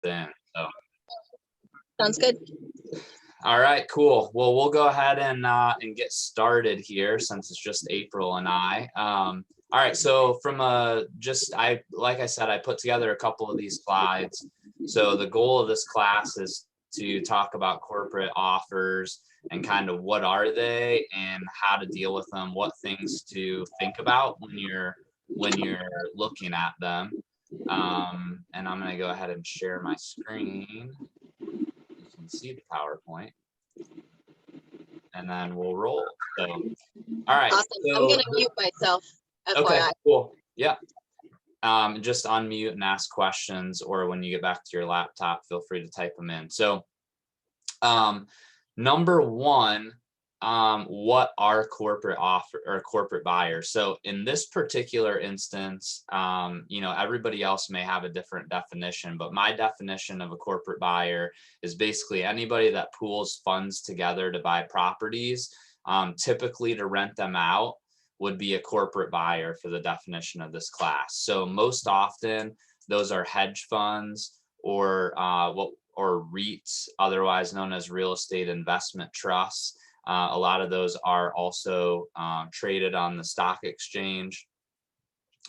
in. So. Sounds good. All right, cool. Well, we'll go ahead and get started here since it's just April and I. All right, so from like I said, I put together a couple of these slides. So the goal of this class is to talk about corporate offers and kind of what are they and how to deal with them, what things to think about when you're looking at them. And I'm going to go ahead and share my screen. You can see the PowerPoint. And then we'll roll. So, all right. Awesome. So, I'm going to mute myself. FYI. Okay, cool. Yeah. Just unmute and ask questions, or when you get back to your laptop, feel free to type them in. So, number one, what are corporate offer or corporate buyers? So in this particular instance, everybody else may have a different definition, but my definition of a corporate buyer is basically anybody that pools funds together to buy properties, typically to rent them out, would be a corporate buyer for the definition of this class. So most often those are hedge funds or REITs, otherwise known as real estate investment trusts. A lot of those are also traded on the stock exchange.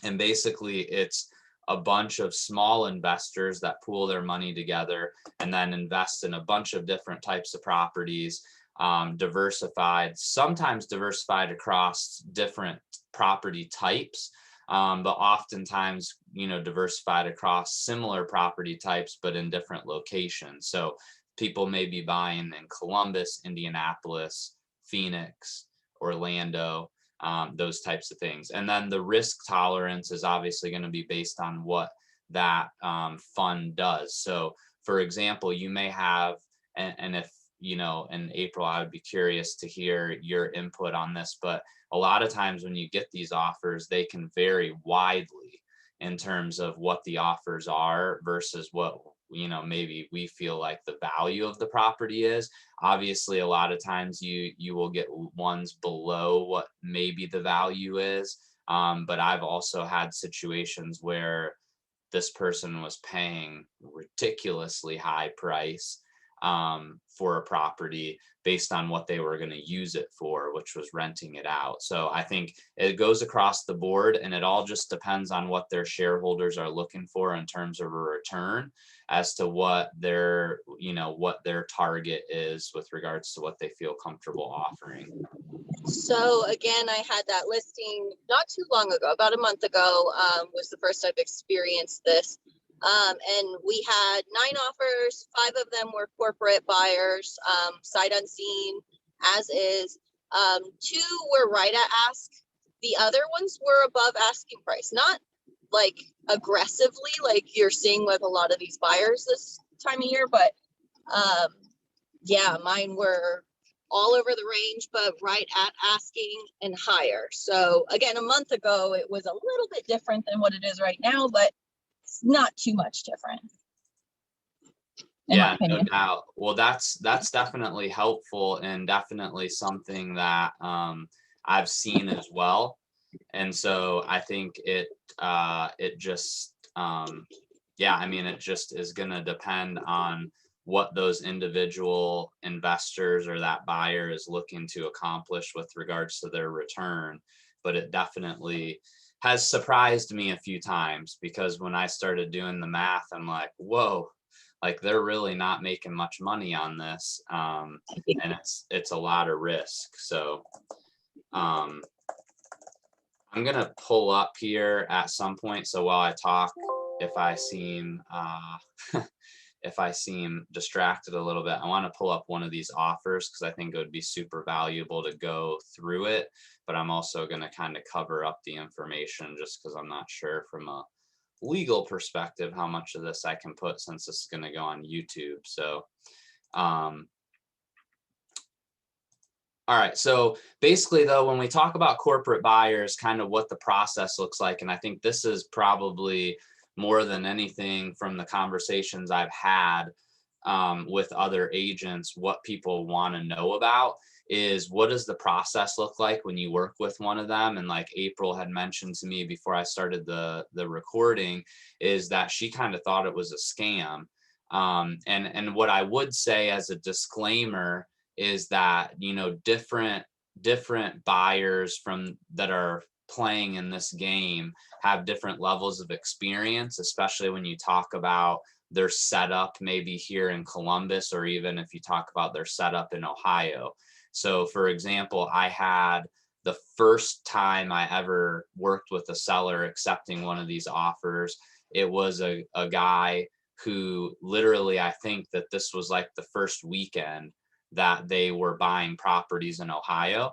And basically it's a bunch of small investors that pool their money together and then invest in a bunch of different types of properties, sometimes diversified across different property types, but oftentimes, diversified across similar property types, but in different locations. So people may be buying in Columbus, Indianapolis, Phoenix, Orlando, those types of things. And then the risk tolerance is obviously going to be based on what that fund does. So for example, you may have, and if, in April, I would be curious to hear your input on this, but a lot of times when you get these offers, they can vary widely in terms of what the offers are versus what maybe we feel like the value of the property is. Obviously, a lot of times you will get ones below what maybe the value is. But I've also had situations where this person was paying ridiculously high price for a property based on what they were going to use it for, which was renting it out. So I think it goes across the board, and it all just depends on what their shareholders are looking for in terms of a return as to what their target is with regards to what they feel comfortable offering. So again, I had that listing not too long ago, about a month ago, was the first I've experienced this. And we had 9 offers, 5 of them were corporate buyers, sight unseen, as is. 2 were right at ask. The other ones were above asking price, not like aggressively like you're seeing with a lot of these buyers this time of year, but yeah, mine were all over the range, but right at asking and higher. So again, a month ago, it was a little bit different than what it is right now, but it's not too much different. Yeah, no doubt. Well, that's definitely helpful and definitely something that I've seen as well. And so I think it just it just is going to depend on what those individual investors or that buyer is looking to accomplish with regards to their return. But it definitely has surprised me a few times, because when I started doing the math, I'm like, whoa, like they're really not making much money on this. And it's a lot of risk. So I'm going to pull up here at some point. So while I talk, if I seem distracted a little bit, I want to pull up one of these offers because I think it would be super valuable to go through it. But I'm also going to kind of cover up the information just because I'm not sure from a legal perspective how much of this I can put, since this is going to go on YouTube. So all right, so basically though, when we talk about corporate buyers, kind of what the process looks like, and I think this is probably more than anything from the conversations I've had with other agents, what people want to know about is, what does the process look like when you work with one of them? And like April had mentioned to me before I started the recording, is that she kind of thought it was a scam. And what I would say as a disclaimer is that, different buyers from that are playing in this game have different levels of experience, especially when you talk about their setup maybe here in Columbus, or even if you talk about their setup in Ohio. So for example, I had the first time I ever worked with a seller accepting one of these offers, it was a guy who literally, I think that this was like the first weekend that they were buying properties in Ohio.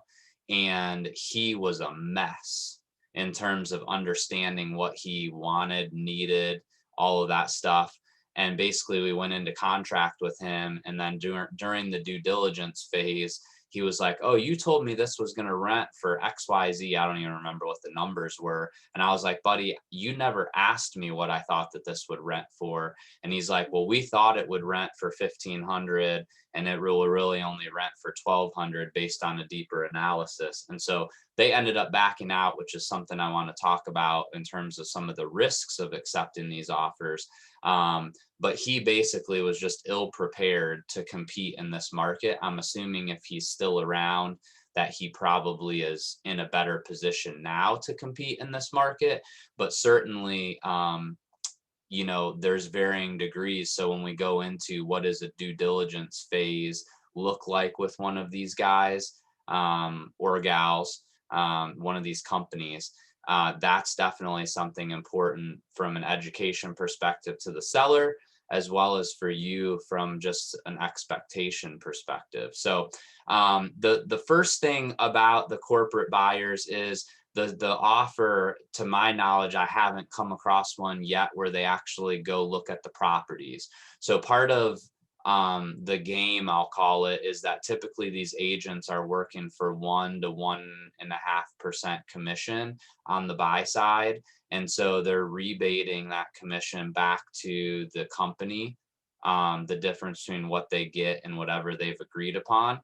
And he was a mess in terms of understanding what he wanted, needed, all of that stuff. And basically, we went into contract with him. And then during the due diligence phase, he was like, "Oh, you told me this was going to rent for XYZ. I don't even remember what the numbers were." And I was like, "Buddy, you never asked me what I thought that this would rent for." And he's like, "Well, we thought it would rent for 1,500 and it will really only rent for 1,200 based on a deeper analysis." And so they ended up backing out, which is something I want to talk about in terms of some of the risks of accepting these offers. But he basically was just ill prepared to compete in this market. I'm assuming if he's still around, that he probably is in a better position now to compete in this market. But certainly, there's varying degrees. So when we go into what is a due diligence phase look like with one of these guys, or gals, one of these companies, that's definitely something important from an education perspective to the seller, as well as for you from just an expectation perspective. So the first thing about the corporate buyers is the offer. To my knowledge, I haven't come across one yet where they actually go look at the properties. So part of the game, I'll call it, is that typically these agents are working for 1 to 1.5% commission on the buy side. And so they're rebating that commission back to the company, the difference between what they get and whatever they've agreed upon.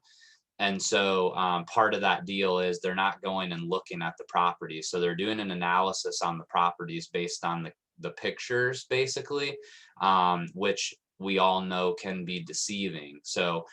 And so part of that deal is they're not going and looking at the properties. So they're doing an analysis on the properties based on the pictures, basically, which we all know can be deceiving. So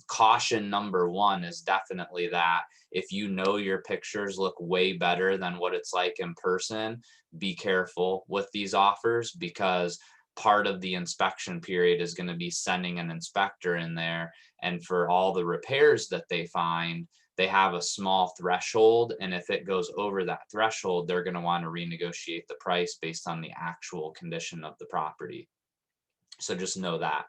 caution number one is definitely that if you know your pictures look way better than what it's like in person, be careful with these offers, because part of the inspection period is going to be sending an inspector in there. And for all the repairs that they find, they have a small threshold. And if it goes over that threshold, they're going to want to renegotiate the price based on the actual condition of the property. So just know that.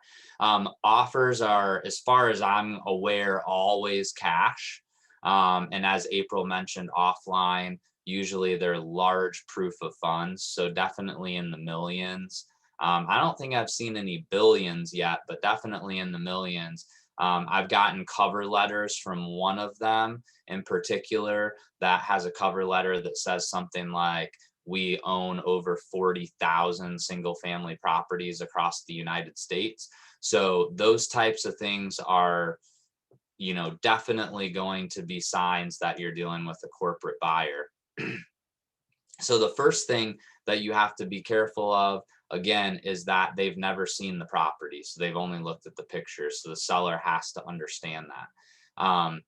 Offers are, as far as I'm aware, always cash. And as April mentioned, offline, usually they're large proof of funds. So definitely in the millions. I don't think I've seen any billions yet, but definitely in the millions. I've gotten cover letters from one of them in particular that has a cover letter that says something like, "We own over 40,000 single family properties across the United States." So those types of things are, definitely going to be signs that you're dealing with a corporate buyer. So the first thing that you have to be careful of, again, is that they've never seen the property. So they've only looked at the pictures. So the seller has to understand that.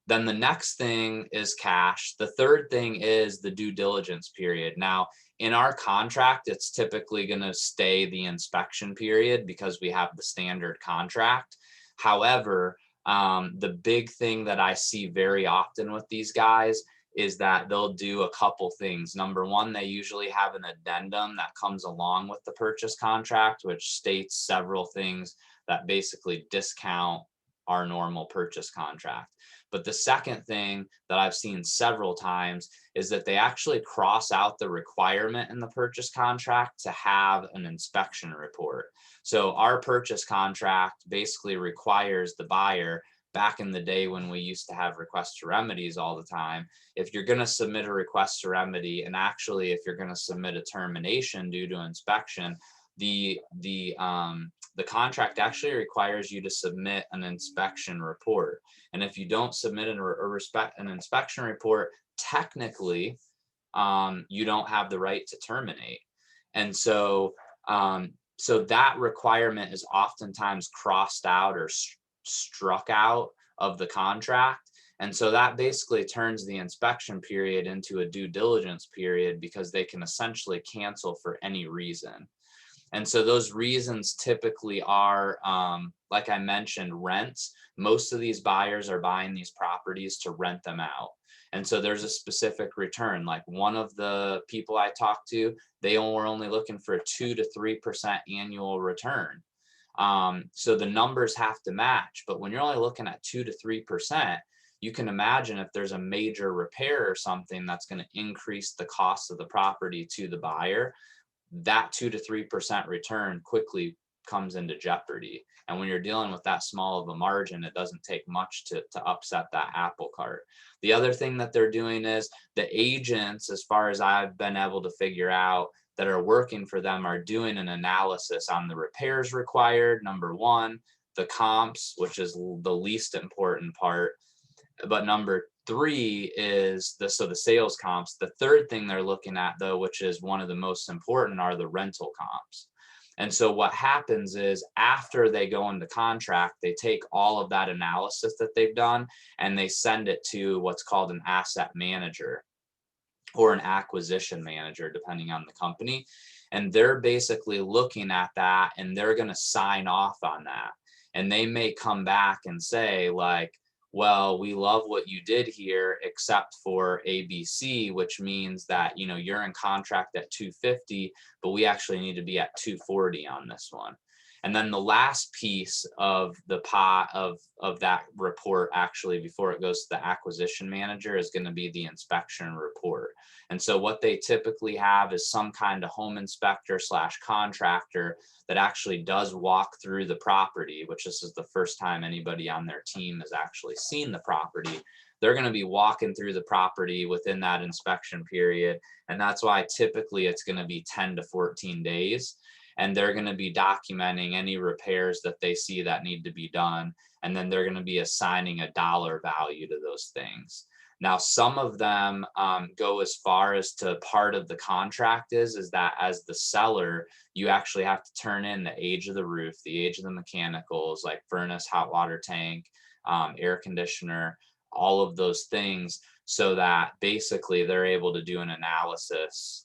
Then the next thing is cash. The third thing is the due diligence period. Now, in our contract, it's typically going to stay the inspection period because we have the standard contract. However, the big thing that I see very often with these guys is that they'll do a couple things. Number one, they usually have an addendum that comes along with the purchase contract, which states several things that basically discount our normal purchase contract. But the second thing that I've seen several times is that they actually cross out the requirement in the purchase contract to have an inspection report. So our purchase contract basically requires the buyer, back in the day when we used to have request to remedies all the time, if you're going to submit a request to remedy, and actually if you're going to submit a termination due to inspection, the contract actually requires you to submit an inspection report. And if you don't submit an inspection report, technically, you don't have the right to terminate. And so so that requirement is oftentimes crossed out or struck out of the contract. And so that basically turns the inspection period into a due diligence period because they can essentially cancel for any reason. And so those reasons typically are, like I mentioned, rents. Most of these buyers are buying these properties to rent them out. And so there's a specific return. Like one of the people I talked to, they were only looking for a 2 to 3% annual return. So the numbers have to match. But when you're only looking at 2 to 3%, you can imagine if there's a major repair or something that's going to increase the cost of the property to the buyer, that 2 to 3% return quickly comes into jeopardy. And when you're dealing with that small of a margin, it doesn't take much to upset that apple cart. The other thing that they're doing is the agents, as far as I've been able to figure out, that are working for them are doing an analysis on the repairs required, number one, the comps, which is the least important part. But number three is the sales comps. The third thing they're looking at, though, which is one of the most important, are the rental comps. And so what happens is after they go into contract, they take all of that analysis that they've done and they send it to what's called an asset manager or an acquisition manager, depending on the company. And they're basically looking at that and they're going to sign off on that. And they may come back and say, like, well, we love what you did here, except for ABC, which means that, you know, you're in contract at 250, but we actually need to be at 240 on this one. And then the last piece of the pot of that report, actually, before it goes to the acquisition manager, is going to be the inspection report. And so what they typically have is some kind of home inspector / contractor that actually does walk through the property, which this is the first time anybody on their team has actually seen the property. They're going to be walking through the property within that inspection period. And that's why typically it's going to be 10 to 14 days. And they're going to be documenting any repairs that they see that need to be done. And then they're going to be assigning a dollar value to those things. Now, some of them go as far as to part of the contract is that as the seller, you actually have to turn in the age of the roof, the age of the mechanicals, like furnace, hot water tank, air conditioner, all of those things, so that basically they're able to do an analysis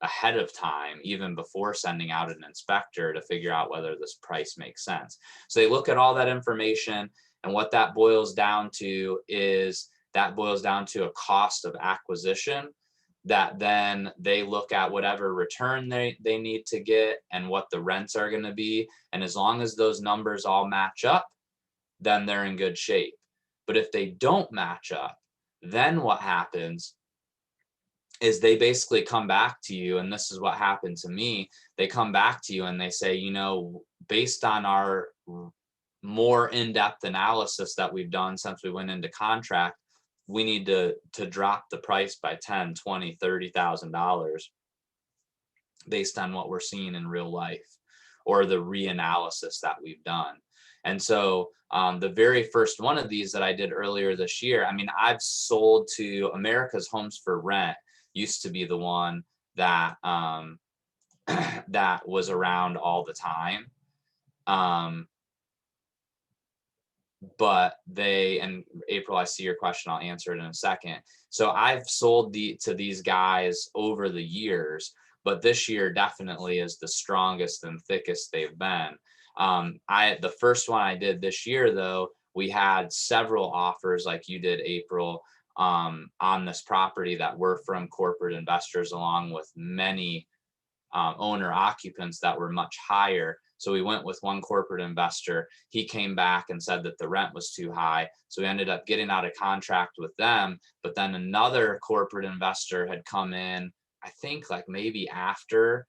ahead of time, even before sending out an inspector, to figure out whether this price makes sense. So they look at all that information, and what that boils down to is a cost of acquisition that then they look at whatever return they need to get and what the rents are going to be. And as long as those numbers all match up, then they're in good shape. But if they don't match up, then what happens is they basically come back to you, and this is what happened to me. They come back to you and they say, you know, based on our more in-depth analysis that we've done since we went into contract, we need to drop the price by 10, 20, $30,000 based on what we're seeing in real life or the reanalysis that we've done. And so the very first one of these that I did earlier this year, I mean, I've sold to America's Homes for Rent, used to be the one that that was around all the time. But they, and April, I see your question, I'll answer it in a second. So I've sold to these guys over the years, but this year definitely is the strongest and thickest they've been. The first one I did this year, though, we had several offers like you did, April, on this property that were from corporate investors, along with many owner occupants that were much higher. So we went with one corporate investor. He came back and said that the rent was too high. So we ended up getting out of contract with them. But then another corporate investor had come in, I think like maybe after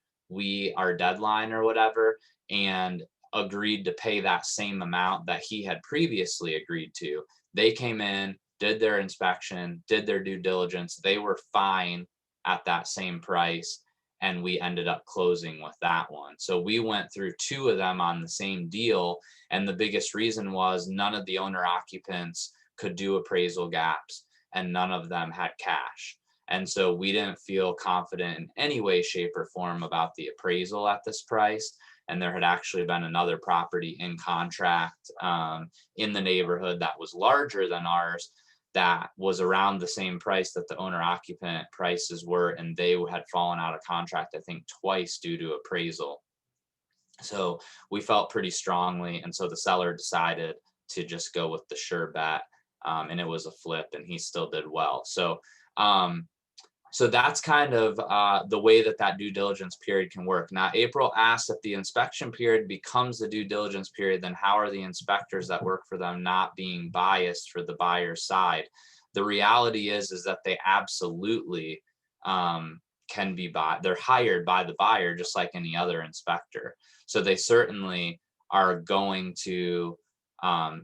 our deadline or whatever, and agreed to pay that same amount that he had previously agreed to. They came in, did their inspection, did their due diligence. They were fine at that same price. And we ended up closing with that one. So we went through two of them on the same deal. And the biggest reason was none of the owner occupants could do appraisal gaps and none of them had cash. And so we didn't feel confident in any way, shape, or form about the appraisal at this price. and there had actually been another property in contract in the neighborhood that was larger than ours, that was around the same price that the owner occupant prices were, and they had fallen out of contract, I think twice, due to appraisal. So we felt pretty strongly, and so the seller decided to just go with the sure bet, and it was a flip, and he still did well. Um, so that's kind of the way that that due diligence period can work. Now, April asked, if the inspection period becomes the due diligence period, then how are the inspectors that work for them not being biased for the buyer's side? The reality is that they absolutely can be they're hired by the buyer just like any other inspector. So they certainly are going to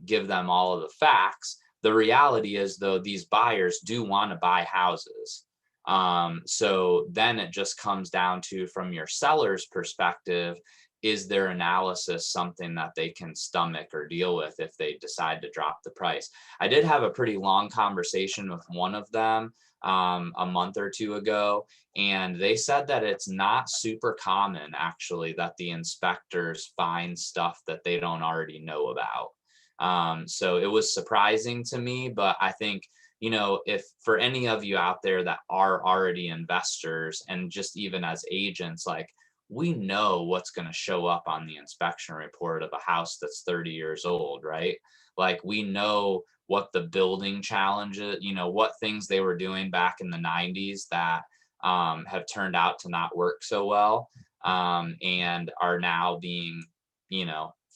give them all of the facts. The reality is, though, these buyers do want to buy houses. So then it just comes down to, from your seller's perspective, is their analysis something that they can stomach or deal with if they decide to drop the price? I did have a pretty long conversation with one of them a month or two ago, and they said that it's not super common, actually, that the inspectors find stuff that they don't already know about. So it was surprising to me, but I think, if for any of you out there that are already investors, and just even as agents, like, we know what's going to show up on the inspection report of a house that's 30 years old, right? Like, we know what the building challenges, what things they were doing back in the 90s that have turned out to not work so well, and are now being,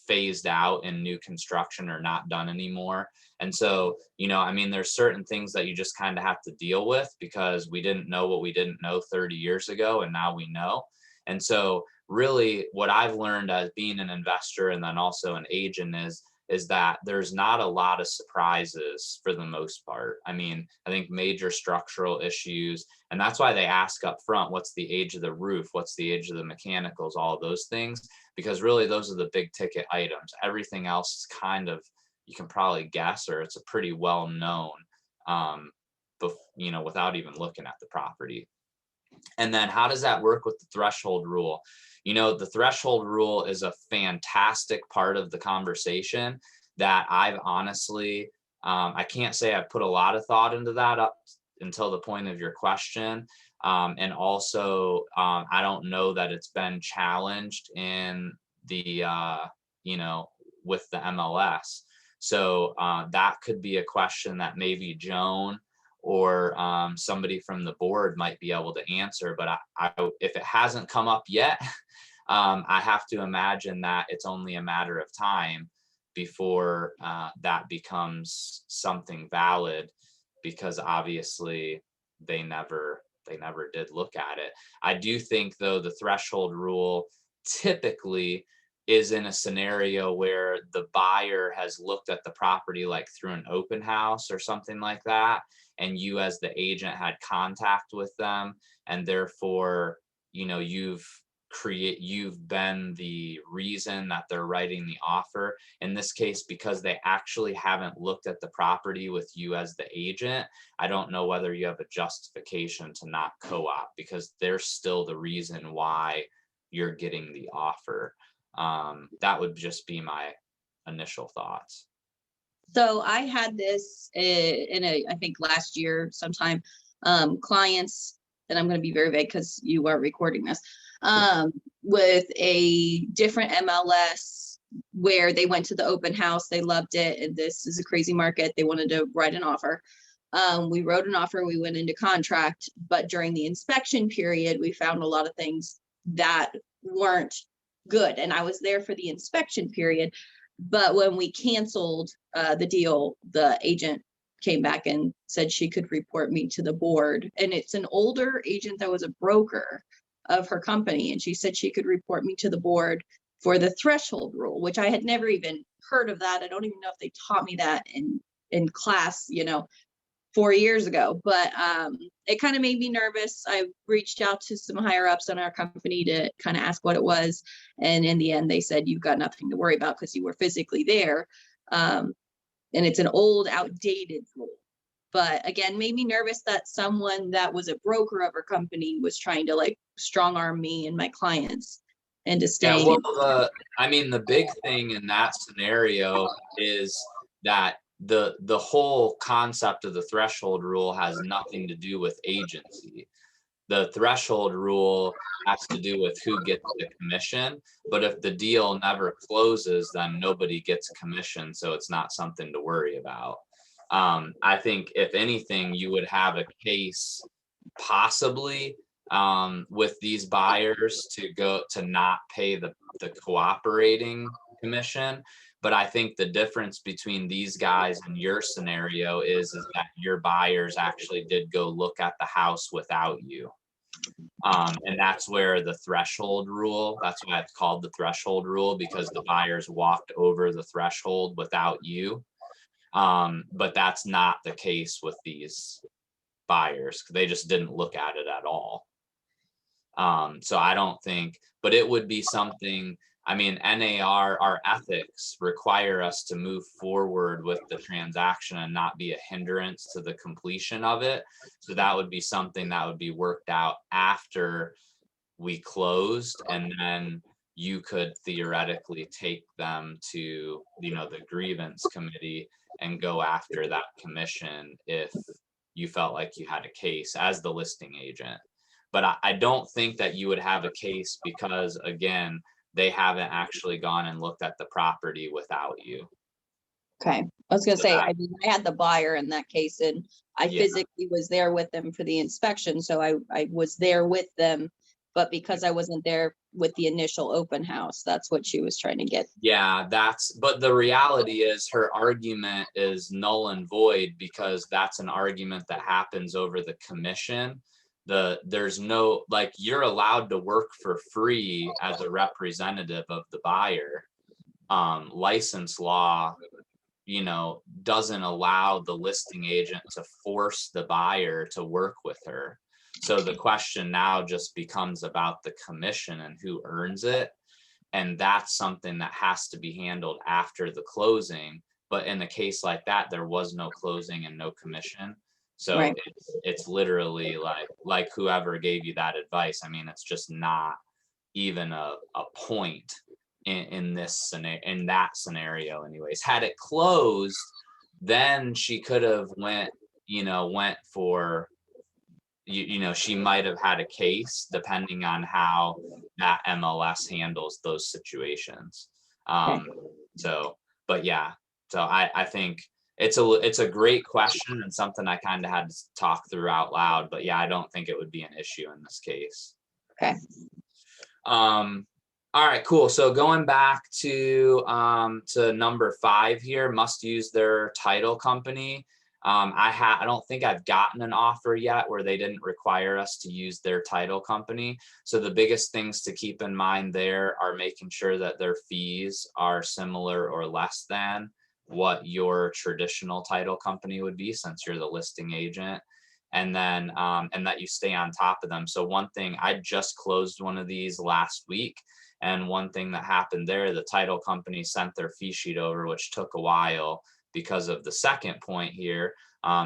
phased out in new construction or not done anymore. And so, there's certain things that you just kind of have to deal with, because we didn't know what we didn't know 30 years ago, and now we know. And so really what I've learned as being an investor and then also an agent is that there's not a lot of surprises for the most part. I think major structural issues, and that's why they ask up front, what's the age of the roof? What's the age of the mechanicals? All of those things, because really those are the big ticket items. Everything else is kind of, you can probably guess, or it's a pretty well known, without even looking at the property. And then how does that work with the threshold rule? The threshold rule is a fantastic part of the conversation that I've honestly, I can't say I've put a lot of thought into that up until the point of your question. And also, I don't know that it's been challenged in the, with the MLS. So that could be a question that maybe Joan or somebody from the board might be able to answer. But if it hasn't come up yet, I have to imagine that it's only a matter of time before that becomes something valid, because obviously they never did look at it. I do think, though, the threshold rule typically is in a scenario where the buyer has looked at the property like through an open house or something like that, and you as the agent had contact with them, and therefore you've been the reason that they're writing the offer. In this case, because they actually haven't looked at the property with you as the agent, I don't know whether you have a justification to not co-op, because they're still the reason why you're getting the offer. That would just be my initial thoughts. So I had this I think last year sometime, clients, and I'm going to be very vague because you are recording this, with a different MLS where they went to the open house, they loved it, and this is a crazy market. They wanted to write an offer. We wrote an offer, we went into contract, but during the inspection period, we found a lot of things that weren't good. And I was there for the inspection period. But when we canceled the deal, the agent came back and said she could report me to the board. And it's an older agent that was a broker of her company. And she said she could report me to the board for the threshold rule, which I had never even heard of that. I don't even know if they taught me that in class, 4 years ago, but it kind of made me nervous. I reached out to some higher ups in our company to kind of ask what it was. And in the end, they said, you've got nothing to worry about because you were physically there. And it's an old, outdated rule. But again, made me nervous that someone that was a broker of our company was trying to strong arm me and my clients into Yeah, staying. well, I mean, the big thing in that scenario is that the whole concept of the threshold rule has nothing to do with agency. The threshold rule has to do with who gets the commission, but if the deal never closes, then nobody gets commission, so it's not something to worry about. I think if anything, you would have a case possibly with these buyers to not pay the cooperating commission. But I think the difference between these guys and your scenario is that your buyers actually did go look at the house without you. And that's where the threshold rule, that's why it's called the threshold rule, because the buyers walked over the threshold without you. But that's not the case with these buyers. They just didn't look at it at all. So I don't think, but it would be something, I mean, NAR, our ethics require us to move forward with the transaction and not be a hindrance to the completion of it. So that would be something that would be worked out after we closed, and then you could theoretically take them to, the grievance committee and go after that commission if you felt like you had a case as the listing agent. But I don't think that you would have a case because, again, they haven't actually gone and looked at the property without you. Okay, I was gonna So say, that- I mean, I had the buyer in that case, and I Yeah. physically was there with them for the inspection, so I was there with them. But because I wasn't there with the initial open house, that's what she was trying to get. Yeah, but the reality is her argument is null and void because that's an argument that happens over the commission. There's no, like, you're allowed to work for free as a representative of the buyer. License law, doesn't allow the listing agent to force the buyer to work with her. So the question now just becomes about the commission and who earns it. And that's something that has to be handled after the closing. But in a case like that, there was no closing and no commission. So Right. it's literally like whoever gave you that advice. I mean, it's just not even a point in that scenario anyways. Had it closed, then she could have went for, she might have had a case depending on how that MLS handles those situations. So, but yeah, so I think it's a great question and something I kind of had to talk through out loud, but yeah, I don't think it would be an issue in this case. Okay. All right, cool. So going back to number 5 here, must use their title company. I don't think I've gotten an offer yet where they didn't require us to use their title company. So the biggest things to keep in mind there are making sure that their fees are similar or less than what your traditional title company would be, since you're the listing agent. And then and that you stay on top of them. So one thing, I just closed one of these last week, and one thing that happened there, the title company sent their fee sheet over, which took a while because of the second point here.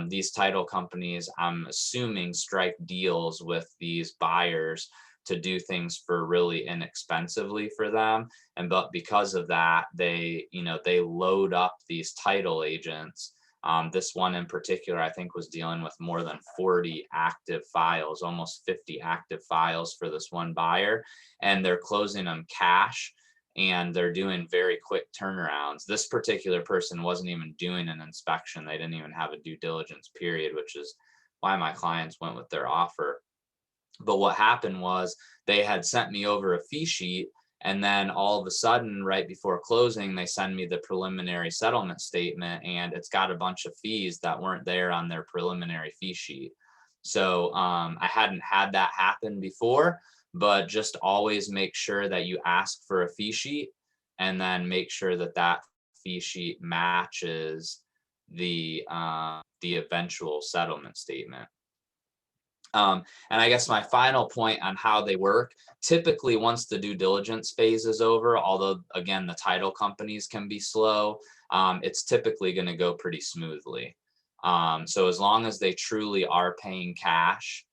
These title companies, I'm assuming, strike deals with these buyers to do things for really inexpensively for them. But because of that, they load up these title agents. This one in particular, I think, was dealing with more than 40 active files, almost 50 active files for this one buyer, and they're closing them cash, and they're doing very quick turnarounds. This particular person wasn't even doing an inspection. They didn't even have a due diligence period, which is why my clients went with their offer. But what happened was they had sent me over a fee sheet, and then all of a sudden, right before closing, they send me the preliminary settlement statement, and it's got a bunch of fees that weren't there on their preliminary fee sheet. So I hadn't had that happen before, but just always make sure that you ask for a fee sheet, and then make sure that that fee sheet matches the eventual settlement statement. And I guess my final point on how they work, typically once the due diligence phase is over, although again, the title companies can be slow, it's typically going to go pretty smoothly. So as long as they truly are paying cash,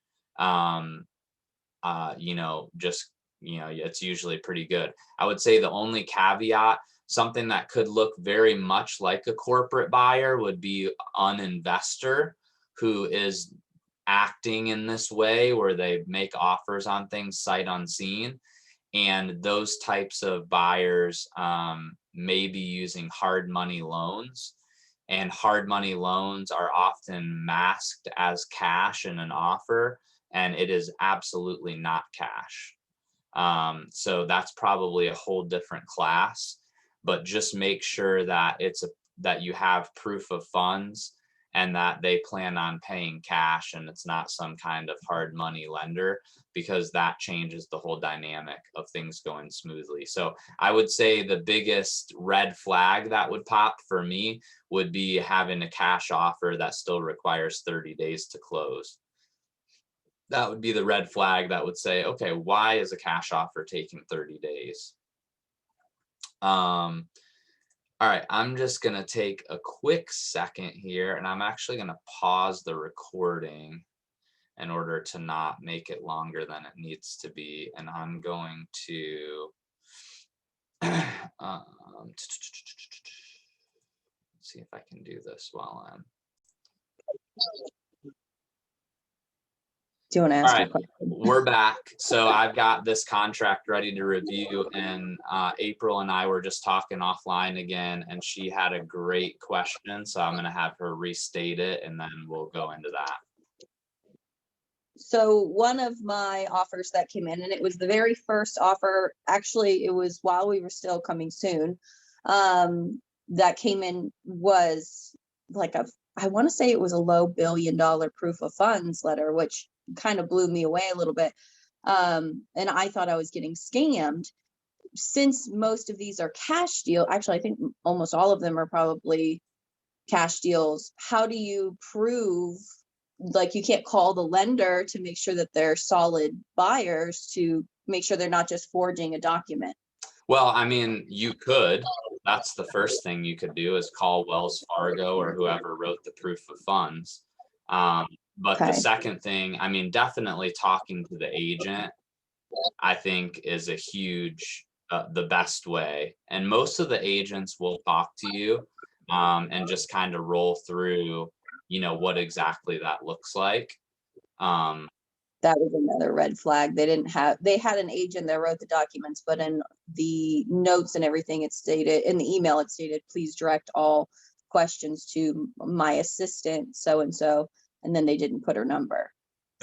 just it's usually pretty good. I would say the only caveat, something that could look very much like a corporate buyer, would be an investor who is acting in this way where they make offers on things sight unseen. And those types of buyers may be using hard money loans. And hard money loans are often masked as cash in an offer, and it is absolutely not cash. So that's probably a whole different class, but just make sure that that you have proof of funds and that they plan on paying cash and it's not some kind of hard money lender, because that changes the whole dynamic of things going smoothly. So I would say the biggest red flag that would pop for me would be having a cash offer that still requires 30 days to close. That would be the red flag that would say, okay, why is a cash offer taking 30 days? All right, I'm just going to take a quick second here, and I'm actually going to pause the recording in order to not make it longer than it needs to be. And I'm going to see if I can do this while I'm. Do you want to All ask right, your question? we're back. So I've got this contract ready to review, and April and I were just talking offline again, and she had a great question. So I'm going to have her restate it, and then we'll go into that. So one of my offers that came in, and it was the very first offer, actually, it was while we were still coming soon, that came in, was like I want to say it was a low $1 billion proof of funds letter, which kind of blew me away a little bit. And I thought I was getting scammed. Since most of these are cash deal, actually, I think almost all of them are probably cash deals. How do you prove, like, you can't call the lender to make sure that they're solid buyers, to make sure they're not just forging a document? Well, I mean, you could. That's the first thing you could do, is call Wells Fargo or whoever wrote the proof of funds. But the Okay. second thing, I mean, definitely talking to the agent, I think, is a huge, the best way. And most of the agents will talk to you and just kind of roll through, what exactly that looks like. That was another red flag. They had an agent that wrote the documents, but in the notes and everything, it stated, in the email, it stated, please direct all questions to my assistant, so and so. And then they didn't put her number.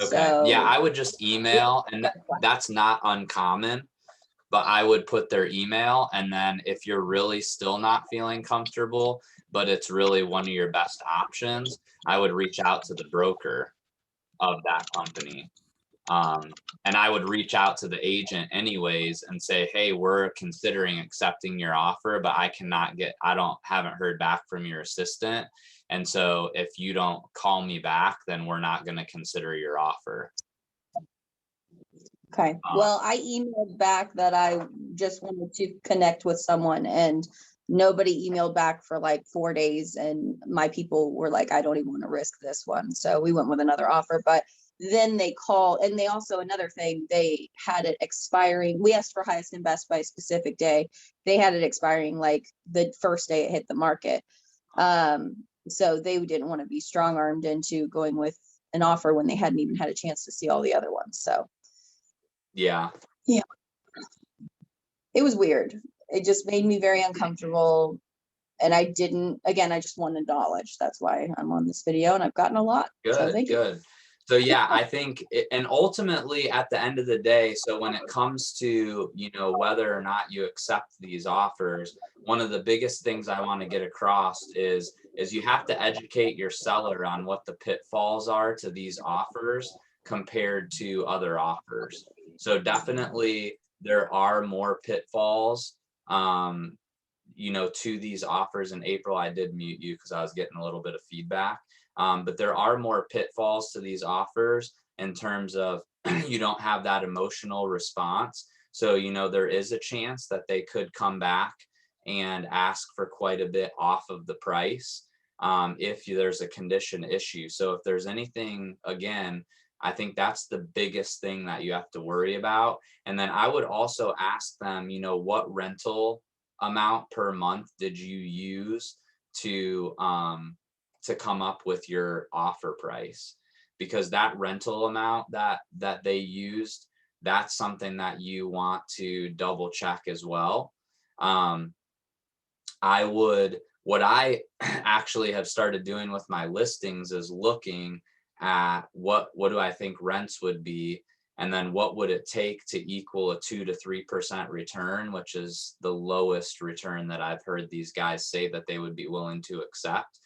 Okay. Yeah, So I would just email, and that's not uncommon, but I would put their email. And then if you're really still not feeling comfortable, but it's really one of your best options, I would reach out to the broker of that company. And I would reach out to the agent anyways and say, hey, we're considering accepting your offer, but haven't heard back from your assistant. And so if you don't call me back, then we're not going to consider your offer. okay. Well, I emailed back that I just wanted to connect with someone, and nobody emailed back for like 4 days. And my people were like, I don't even want to risk this one. So we went with another offer. But then they call, and they also, another thing, they had it expiring. We asked for highest and best by a specific day. They had it expiring like the first day it hit the market. So they didn't want to be strong armed into going with an offer when they hadn't even had a chance to see all the other ones. So yeah, it was weird. It just made me very uncomfortable. And I just wanted knowledge. That's why I'm on this video, and I've gotten a lot. good, So thank you. good. So yeah, I think, and ultimately at the end of the day, so when it comes to, whether or not you accept these offers, one of the biggest things I want to get across is you have to educate your seller on what the pitfalls are to these offers compared to other offers. So definitely there are more pitfalls, to these offers. In April, I did mute you because I was getting a little bit of feedback. But there are more pitfalls to these offers in terms of you don't have that emotional response. So, there is a chance that they could come back and ask for quite a bit off of the price if there's a condition issue. So if there's anything, again, I think that's the biggest thing that you have to worry about. And then I would also ask them, you know, what rental amount per month did you use to come up with your offer price? Because that rental amount that they used, that's something that you want to double check as well. Um, what I actually have started doing with my listings is looking at what do I think rents would be, and then what would it take to equal a 2 to 3% return, which is the lowest return that I've heard these guys say that they would be willing to accept.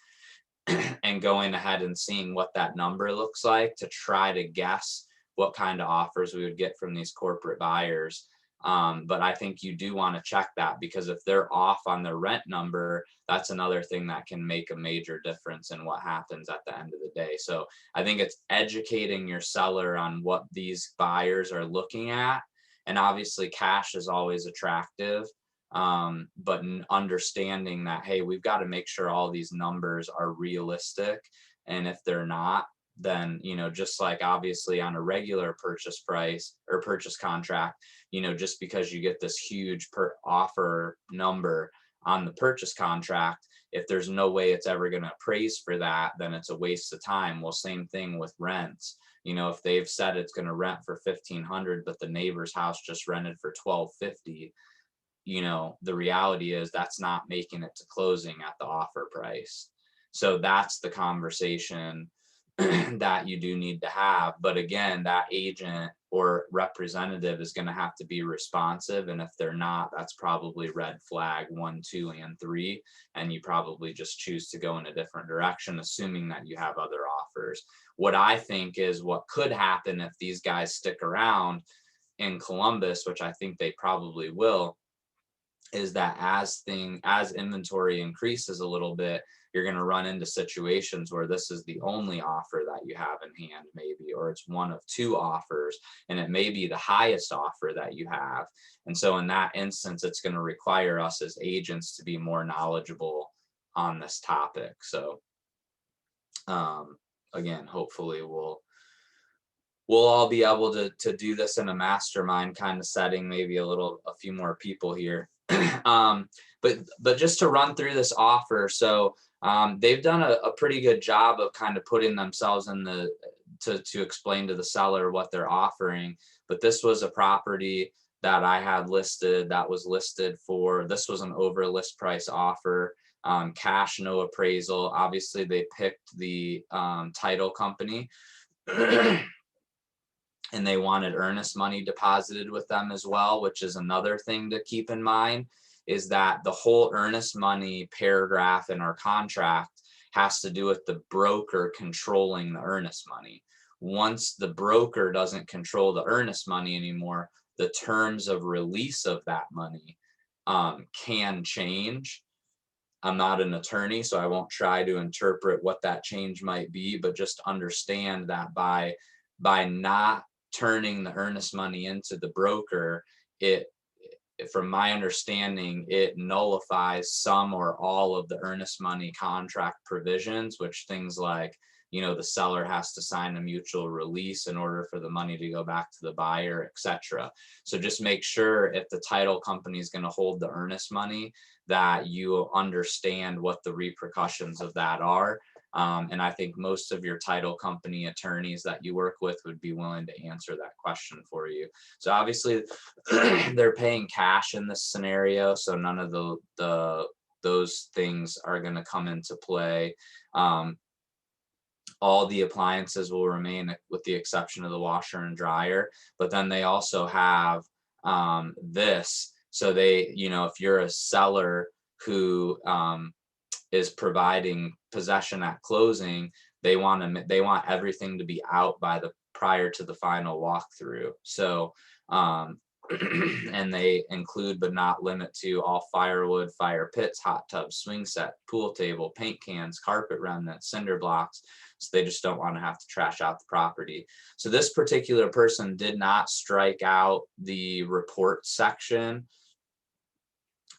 And going ahead and seeing what that number looks like to try to guess what kind of offers we would get from these corporate buyers. But I think you do want to check that, because if they're off on their rent number, that's another thing that can make a major difference in what happens at the end of the day. So I think it's educating your seller on what these buyers are looking at. And obviously cash is always attractive. But understanding that, hey, we've got to make sure all these numbers are realistic. And if they're not, then, you know, just like obviously on a regular purchase price or purchase contract, you know, just because you get this huge per offer number on the purchase contract, if there's no way it's ever going to appraise for that, then it's a waste of time. Well, same thing with rents. You know, if they've said it's going to rent for $1,500, but the neighbor's house just rented for $1,250, you know, the reality is that's not making it to closing at the offer price. So that's the conversation that you do need to have. But again, that agent or representative is going to have to be responsive. And if they're not, that's probably red flag 1, 2, and 3. And you probably just choose to go in a different direction, assuming that you have other offers. What I think is what could happen if these guys stick around in Columbus, which I think they probably will, is that as inventory increases a little bit, you're going to run into situations where this is the only offer that you have in hand, maybe, or it's one of 2 offers, and it may be the highest offer that you have. And so in that instance, it's going to require us as agents to be more knowledgeable on this topic. So again, hopefully we'll all be able to do this in a mastermind kind of setting, maybe a few more people here. But just to run through this offer, so they've done a pretty good job of kind of putting themselves in to explain to the seller what they're offering. But this was a property that I had listed that was listed for, this was an over list price offer, cash, no appraisal. Obviously they picked the title company. And they wanted earnest money deposited with them as well, which is another thing to keep in mind, is that the whole earnest money paragraph in our contract has to do with the broker controlling the earnest money. Once the broker doesn't control the earnest money anymore, the terms of release of that money can change. I'm not an attorney, so I won't try to interpret what that change might be, but just understand that by not turning the earnest money into the broker, from my understanding, it nullifies some or all of the earnest money contract provisions, which things like, you know, the seller has to sign a mutual release in order for the money to go back to the buyer, etc. So just make sure if the title company is going to hold the earnest money, that you understand what the repercussions of that are. And I think most of your title company attorneys that you work with would be willing to answer that question for you. So obviously they're paying cash in this scenario, so none of those things are going to come into play. All the appliances will remain with the exception of the washer and dryer, but then they also have this. So they, you know, if you're a seller who is providing possession at closing, they want everything to be out by prior to the final walkthrough. So and they include but not limit to all firewood, fire pits, hot tubs, swing set, pool table, paint cans, carpet remnants, cinder blocks. So they just don't want to have to trash out the property. So this particular person did not strike out the report section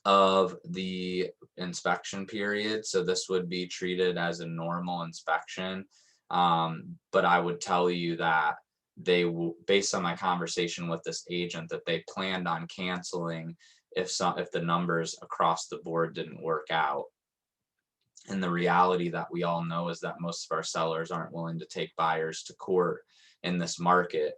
of the inspection period. So this would be treated as a normal inspection. But I would tell you that based on my conversation with this agent, that they planned on canceling if the numbers across the board didn't work out. And the reality that we all know is that most of our sellers aren't willing to take buyers to court in this market,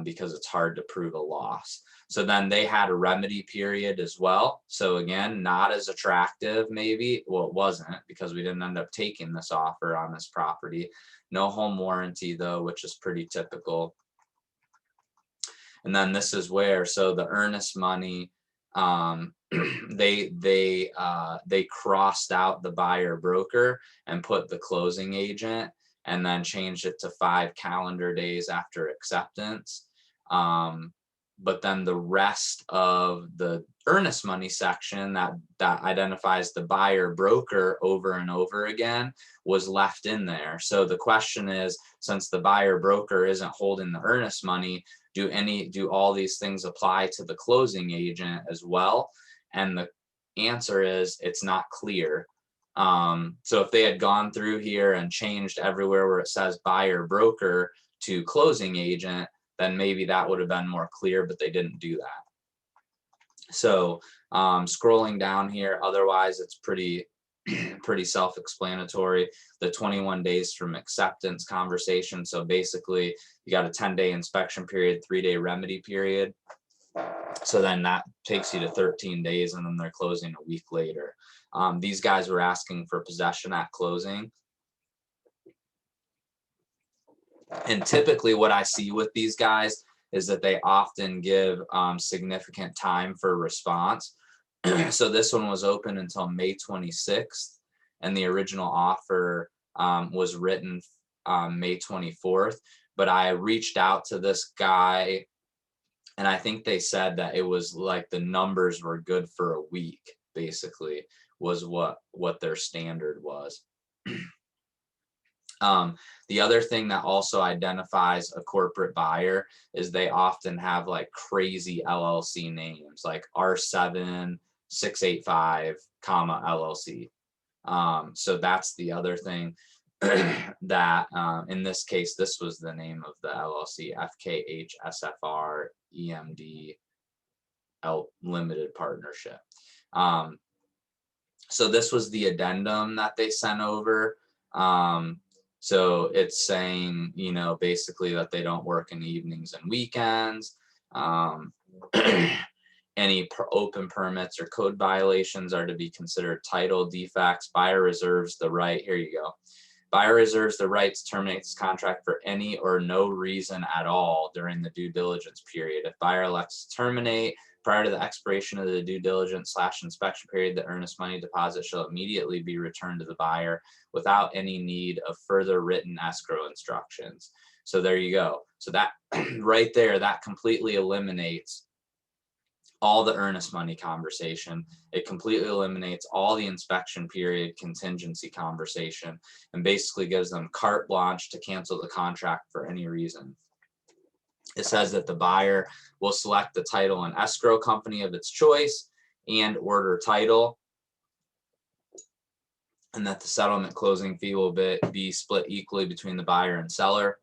because it's hard to prove a loss. So then they had a remedy period as well. So again, not as attractive maybe. Well, it wasn't, because we didn't end up taking this offer on this property. No home warranty though, which is pretty typical. And then this is where, so the earnest money, they crossed out the buyer broker and put the closing agent, and then changed it to 5 calendar days after acceptance. But then the rest of the earnest money section that identifies the buyer broker over and over again was left in there. So the question is, since the buyer broker isn't holding the earnest money, do all these things apply to the closing agent as well? And the answer is, it's not clear. So if they had gone through here and changed everywhere where it says buyer broker to closing agent, then maybe that would have been more clear, but they didn't do that. So scrolling down here, otherwise it's pretty self-explanatory. The 21 days from acceptance conversation. So basically you got a 10-day inspection period, 3-day remedy period. So then that takes you to 13 days, and then they're closing a week later. These guys were asking for possession at closing. And typically what I see with these guys is that they often give significant time for response. So this one was open until May 26th, and the original offer was written May 24th. But I reached out to this guy, and I think they said that it was like the numbers were good for a week, basically, was what their standard was. The other thing that also identifies a corporate buyer is they often have like crazy LLC names, like R7685, LLC. So that's the other thing that in this case, this was the name of the LLC, FKHSFR EMD Limited Partnership. So this was the addendum that they sent over. So it's saying, basically that they don't work in the evenings and weekends. Any open permits or code violations are to be considered title defects. Buyer reserves the right, here you go. Buyer reserves the right to terminate this contract for any or no reason at all during the due diligence period. If buyer elects to terminate prior to the expiration of the due diligence / inspection period, the earnest money deposit shall immediately be returned to the buyer without any need of further written escrow instructions. So there you go. So that right there, that completely eliminates all the earnest money conversation. It completely eliminates all the inspection period contingency conversation, and basically gives them carte blanche to cancel the contract for any reason. It says that the buyer will select the title and escrow company of its choice and order title, and that the settlement closing fee will be split equally between the buyer and seller.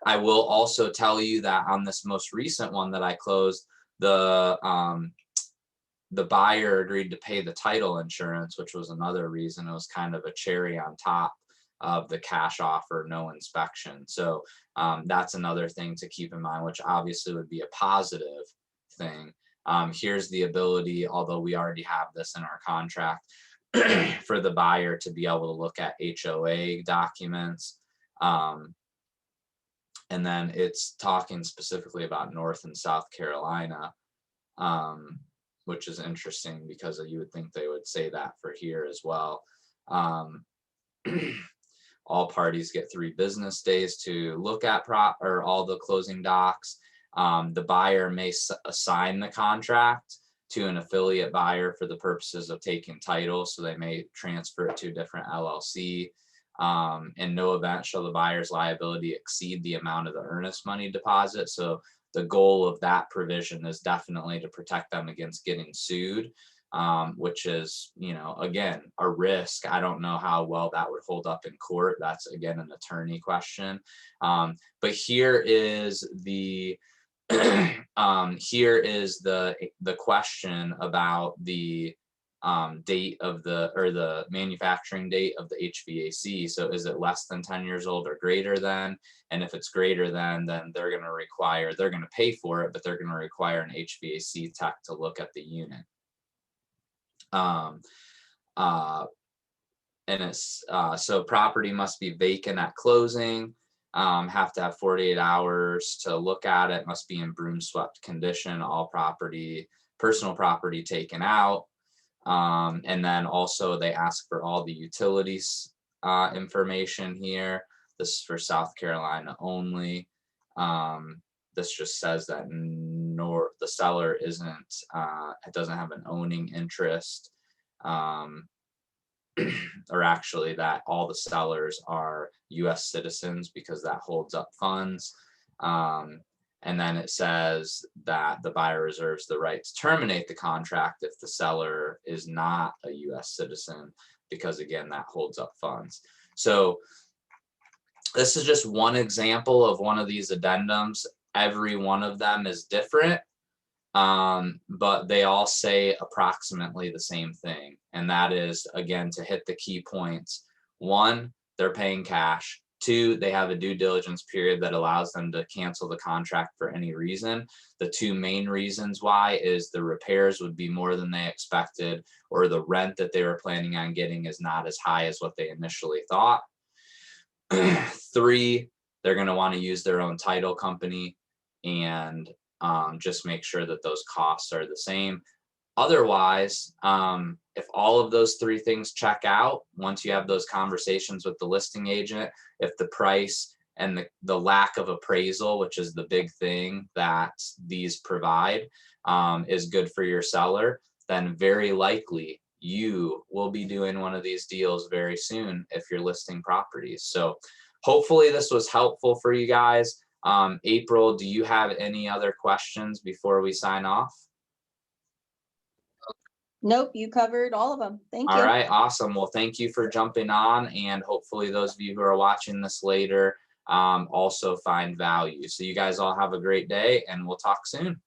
I will also tell you that on this most recent one that I closed, the buyer agreed to pay the title insurance, which was another reason. It was kind of a cherry on top of the cash offer, no inspection. So that's another thing to keep in mind, which obviously would be a positive thing. Here's the ability, although we already have this in our contract, for the buyer to be able to look at HOA documents. And then it's talking specifically about North and South Carolina, which is interesting because you would think they would say that for here as well. All parties get 3 business days to look at all the closing docs. The buyer may assign the contract to an affiliate buyer for the purposes of taking title, so they may transfer it to a different LLC. In no event shall the buyer's liability exceed the amount of the earnest money deposit. So the goal of that provision is definitely to protect them against getting sued. which is, you know, again, a risk. I don't know how well that would hold up in court. That's again an attorney question. But here is the here is the question about the date of the manufacturing date of the HVAC. So is it less than 10 years old or greater than? And if it's greater than, then they're going to pay for it, but they're going to require an HVAC tech to look at the unit. And it's so property must be vacant at closing. Have to have 48 hours to look at it, must be in broom swept condition, all property, personal property taken out. And then also they ask for all the utilities information here. This is for South Carolina only. This just says that the seller isn't, it doesn't have an owning interest. Or actually that all the sellers are US citizens, because that holds up funds. And then it says that the buyer reserves the right to terminate the contract if the seller is not a US citizen, because again, that holds up funds. So this is just one example of one of these addendums. Every one of them is different. But they all say approximately the same thing. And that is, again, to hit the key points. 1, they're paying cash. 2, they have a due diligence period that allows them to cancel the contract for any reason. The 2 main reasons why is the repairs would be more than they expected, or the rent that they were planning on getting is not as high as what they initially thought. 3, they're going to want to use their own title company, and just make sure that those costs are the same. Otherwise, if all of those 3 things check out, once you have those conversations with the listing agent, if the price and the lack of appraisal, which is the big thing that these provide, is good for your seller, then very likely you will be doing one of these deals very soon if you're listing properties. So hopefully this was helpful for you guys. April, do you have any other questions before we sign off? Nope, you covered all of them. Thank you. All right, awesome. Well, thank you for jumping on, and hopefully those of you who are watching this later also find value. So you guys all have a great day, and we'll talk soon.